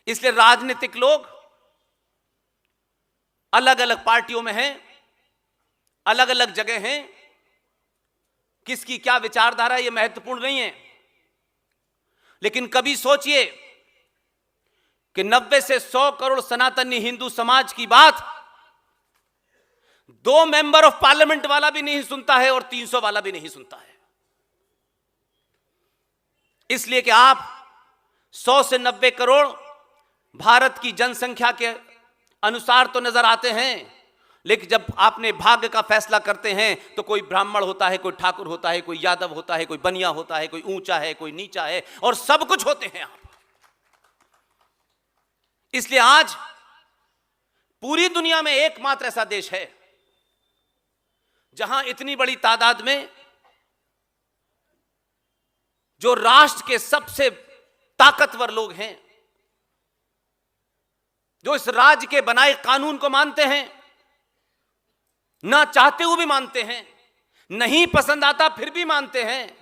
इसलिए राजनीतिक लोग अलग अलग पार्टियों में हैं, अलग अलग जगह हैं, किसकी क्या विचारधारा यह महत्वपूर्ण नहीं है। लेकिन कभी सोचिए कि 90 से 100 करोड़ सनातनी हिंदू समाज की बात 2 मेंबर ऑफ पार्लियामेंट वाला भी नहीं सुनता है और 300 वाला भी नहीं सुनता है। इसलिए कि आप 100 से 90 करोड़ भारत की जनसंख्या के अनुसार तो नजर आते हैं, लेकिन जब आपने भाग्य का फैसला करते हैं तो कोई ब्राह्मण होता है, कोई ठाकुर होता है, कोई यादव होता है, कोई बनिया होता है, कोई ऊंचा है, कोई नीचा है, और सब कुछ होते हैं आप। इसलिए आज पूरी दुनिया में एकमात्र ऐसा देश है जहां इतनी बड़ी तादाद में जो राष्ट्र के सबसे ताकतवर लोग हैं, जो इस राज्य के बनाए कानून को मानते हैं, ना चाहते हुए भी मानते हैं, नहीं पसंद आता फिर भी मानते हैं,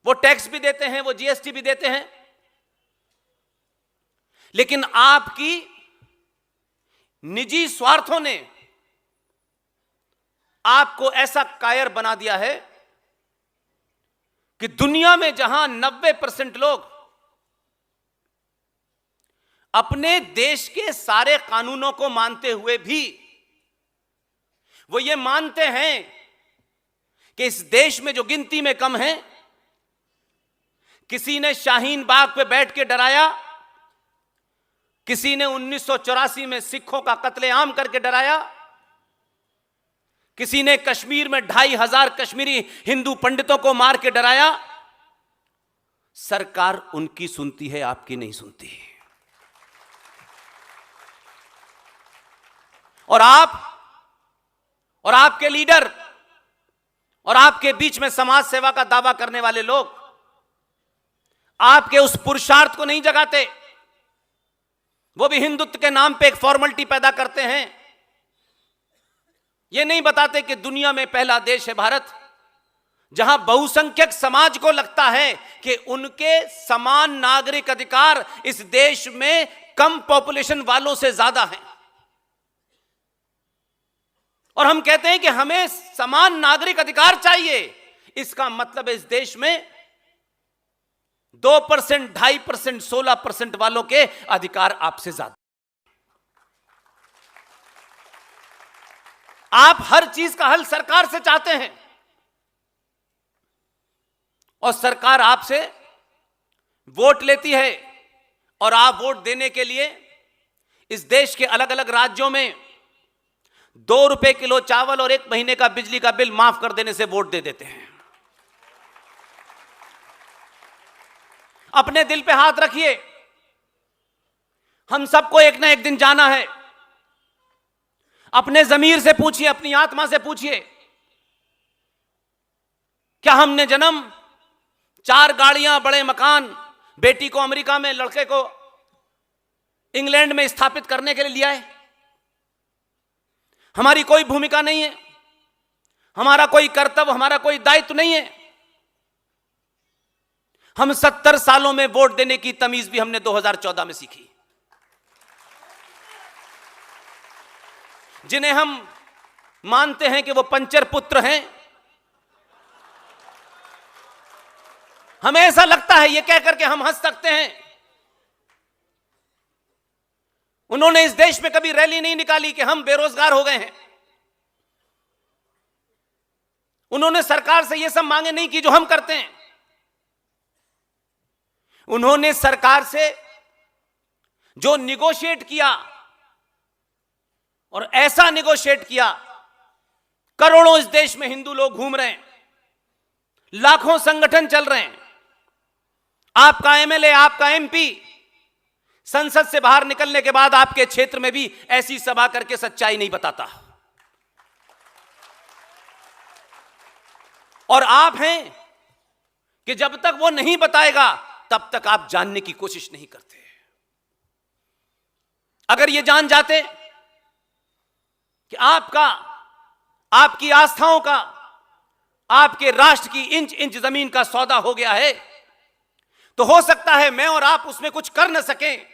वो टैक्स भी देते हैं, वो जीएसटी भी देते हैं। लेकिन आपकी निजी स्वार्थों ने आपको ऐसा कायर बना दिया है कि दुनिया में जहां 90% लोग अपने देश के सारे कानूनों को मानते हुए भी वो ये मानते हैं कि इस देश में जो गिनती में कम है, किसी ने शाहीन बाग पे बैठ के डराया, किसी ने 1984 में सिखों का कत्लेआम करके डराया, किसी ने कश्मीर में 2500 कश्मीरी हिंदू पंडितों को मार के डराया। सरकार उनकी सुनती है, आपकी नहीं सुनती। और आप और आपके लीडर और आपके बीच में समाज सेवा का दावा करने वाले लोग आपके उस पुरुषार्थ को नहीं जगाते। वो भी हिंदुत्व के नाम पे एक फॉर्मेलिटी पैदा करते हैं। ये नहीं बताते कि दुनिया में पहला देश है भारत जहां बहुसंख्यक समाज को लगता है कि उनके समान नागरिक अधिकार इस देश में कम पॉपुलेशन वालों से ज्यादा हैं। और हम कहते हैं कि हमें समान नागरिक अधिकार चाहिए। इसका मतलब इस देश में 2%, 2.5%, 16% वालों के अधिकार आपसे ज्यादा। आप हर चीज का हल सरकार से चाहते हैं और सरकार आपसे वोट लेती है, और आप वोट देने के लिए इस देश के अलग अलग राज्यों में 2 रुपए किलो चावल और 1 महीने का बिजली का बिल माफ कर देने से वोट दे देते हैं। अपने दिल पे हाथ रखिए, हम सबको एक ना एक दिन जाना है। अपने जमीर से पूछिए, अपनी आत्मा से पूछिए, क्या हमने जन्म 4 गाड़ियां, बड़े मकान, बेटी को अमेरिका में, लड़के को इंग्लैंड में स्थापित करने के लिए लिया है? हमारी कोई भूमिका नहीं है, हमारा कोई कर्तव्य, हमारा कोई दायित्व नहीं है। हम 70 सालों में वोट देने की तमीज भी हमने 2014 में सीखी। जिन्हें हम मानते हैं कि वो पंचर पुत्र हैं, हमें ऐसा लगता है, ये कहकर के हम हंस सकते हैं, उन्होंने इस देश में कभी रैली नहीं निकाली कि हम बेरोजगार हो गए हैं। उन्होंने सरकार से ये सब मांगे नहीं की जो हम करते हैं। उन्होंने सरकार से जो निगोशिएट किया, और ऐसा निगोशिएट किया, करोड़ों इस देश में हिंदू लोग घूम रहे हैं, लाखों संगठन चल रहे हैं, आपका एमएलए, आपका एमपी संसद से बाहर निकलने के बाद आपके क्षेत्र में भी ऐसी सभा करके सच्चाई नहीं बताता। और आप हैं कि जब तक वो नहीं बताएगा तब तक आप जानने की कोशिश नहीं करते। अगर ये जान जाते कि आपकी आस्थाओं का, आपके राष्ट्र की इंच इंच जमीन का सौदा हो गया है, तो हो सकता है मैं और आप उसमें कुछ कर न सकें,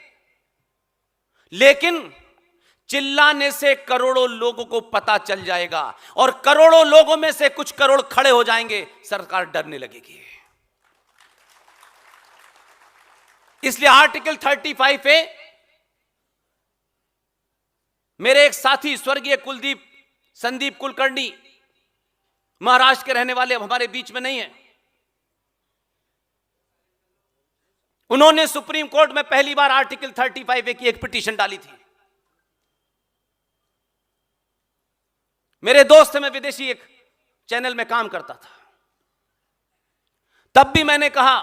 लेकिन चिल्लाने से करोड़ों लोगों को पता चल जाएगा और करोड़ों लोगों में से कुछ करोड़ खड़े हो जाएंगे, सरकार डरने लगेगी। इसलिए आर्टिकल 35A, मेरे एक साथी स्वर्गीय संदीप कुलकर्णी, महाराष्ट्र के रहने वाले, अब हमारे बीच में नहीं है, उन्होंने सुप्रीम कोर्ट में पहली बार आर्टिकल 35A की एक पिटीशन डाली थी। मेरे दोस्त में विदेशी एक चैनल में काम करता था, तब भी मैंने कहा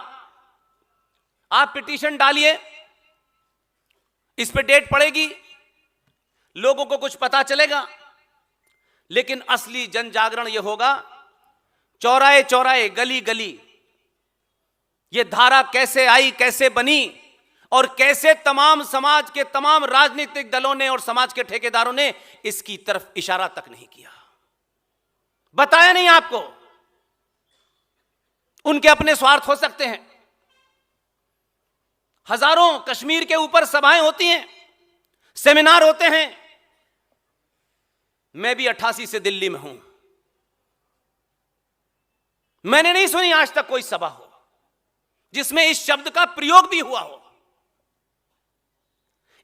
आप पिटीशन डालिए, इस पे डेट पड़ेगी, लोगों को कुछ पता चलेगा, लेकिन असली जन जागरण यह होगा चौराहे चौराहे, गली गली, यह धारा कैसे आई, कैसे बनी और कैसे तमाम समाज के तमाम राजनीतिक दलों ने और समाज के ठेकेदारों ने इसकी तरफ इशारा तक नहीं किया, बताया नहीं आपको। उनके अपने स्वार्थ हो सकते हैं। हजारों कश्मीर के ऊपर सभाएं होती हैं, सेमिनार होते हैं। मैं भी 88 से दिल्ली में हूं, मैंने नहीं सुनी आज तक कोई सभा हो जिसमें इस शब्द का प्रयोग भी हुआ हो।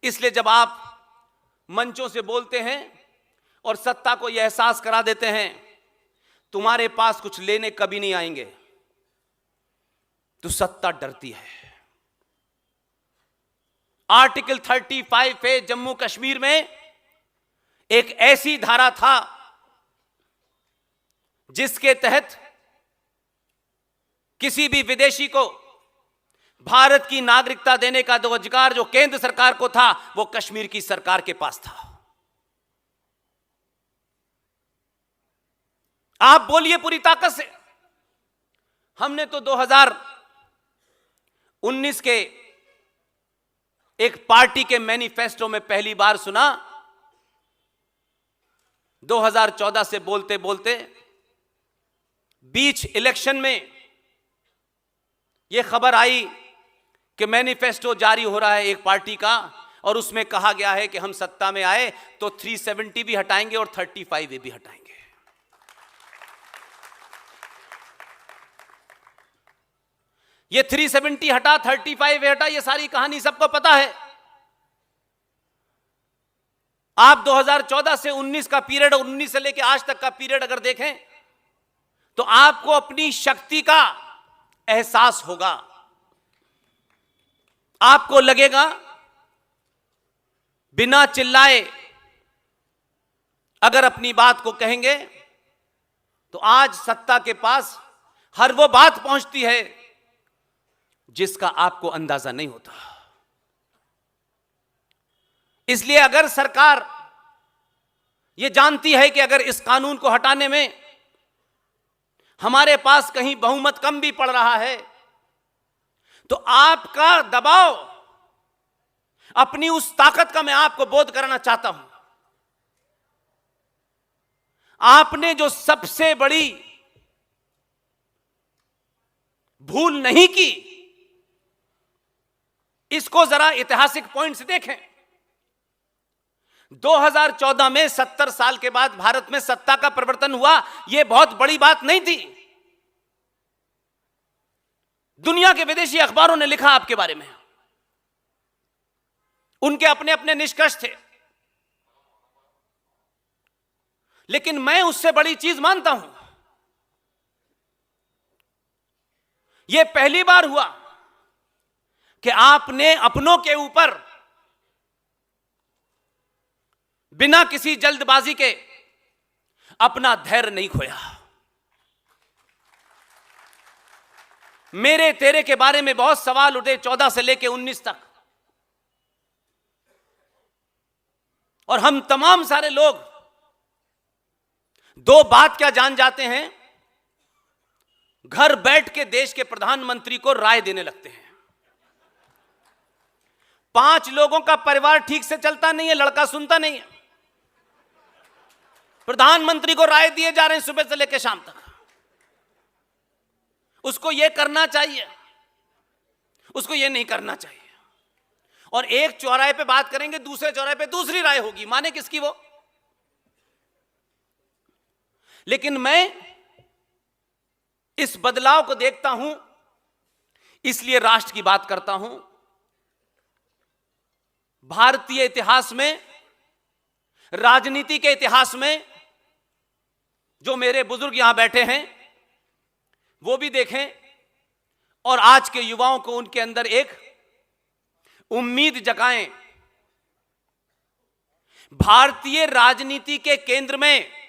इसलिए जब आप मंचों से बोलते हैं और सत्ता को यह एहसास करा देते हैं तुम्हारे पास कुछ लेने कभी नहीं आएंगे, तो सत्ता डरती है। आर्टिकल 35A जम्मू कश्मीर में एक ऐसी धारा था जिसके तहत किसी भी विदेशी को भारत की नागरिकता देने का अधिकार जो केंद्र सरकार को था, वो कश्मीर की सरकार के पास था। आप बोलिए पूरी ताकत से, हमने तो 2019 के एक पार्टी के मैनिफेस्टो में पहली बार सुना, 2014 से बोलते बोलते बीच इलेक्शन में यह खबर आई कि मैनिफेस्टो जारी हो रहा है एक पार्टी का, और उसमें कहा गया है कि हम सत्ता में आए तो 370 भी हटाएंगे और 35A भी हटाएंगे। ये 370 हटा, 35A हटा, ये सारी कहानी सबको पता है। आप 2014 से 19 का पीरियड और 19 से लेकर आज तक का पीरियड अगर देखें तो आपको अपनी शक्ति का एहसास होगा। आपको लगेगा बिना चिल्लाए अगर अपनी बात को कहेंगे तो आज सत्ता के पास हर वो बात पहुंचती है जिसका आपको अंदाजा नहीं होता। इसलिए अगर सरकार यह जानती है कि अगर इस कानून को हटाने में हमारे पास कहीं बहुमत कम भी पड़ रहा है, तो आपका दबाव, अपनी उस ताकत का मैं आपको बोध कराना चाहता हूं। आपने जो सबसे बड़ी भूल नहीं की, इसको जरा ऐतिहासिक पॉइंट से देखें। 2014 में 70 साल के बाद भारत में सत्ता का परिवर्तन हुआ, यह बहुत बड़ी बात नहीं थी। दुनिया के विदेशी अखबारों ने लिखा आपके बारे में, उनके अपने अपने निष्कर्ष थे, लेकिन मैं उससे बड़ी चीज मानता हूं, यह पहली बार हुआ कि आपने अपनों के ऊपर बिना किसी जल्दबाजी के अपना धैर्य नहीं खोया। मेरे तेरे के बारे में बहुत सवाल उठे 14 से लेकर 19 तक, और हम तमाम सारे लोग दो बात क्या जान जाते हैं, घर बैठ के देश के प्रधानमंत्री को राय देने लगते हैं। 5 लोगों का परिवार ठीक से चलता नहीं है, लड़का सुनता नहीं है, प्रधानमंत्री को राय दिए जा रहे हैं सुबह से लेकर शाम तक। उसको यह करना चाहिए, उसको यह नहीं करना चाहिए। और एक चौराहे पे बात करेंगे, दूसरे चौराहे पे दूसरी राय होगी, माने किसकी वो। लेकिन मैं इस बदलाव को देखता हूं, इसलिए राष्ट्र की बात करता हूं। भारतीय इतिहास में, राजनीति के इतिहास में जो मेरे बुजुर्ग यहां बैठे हैं वो भी देखें, और आज के युवाओं को उनके अंदर एक उम्मीद जगाएं। भारतीय राजनीति के केंद्र में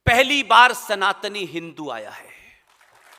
पहली बार सनातनी हिंदू आया है।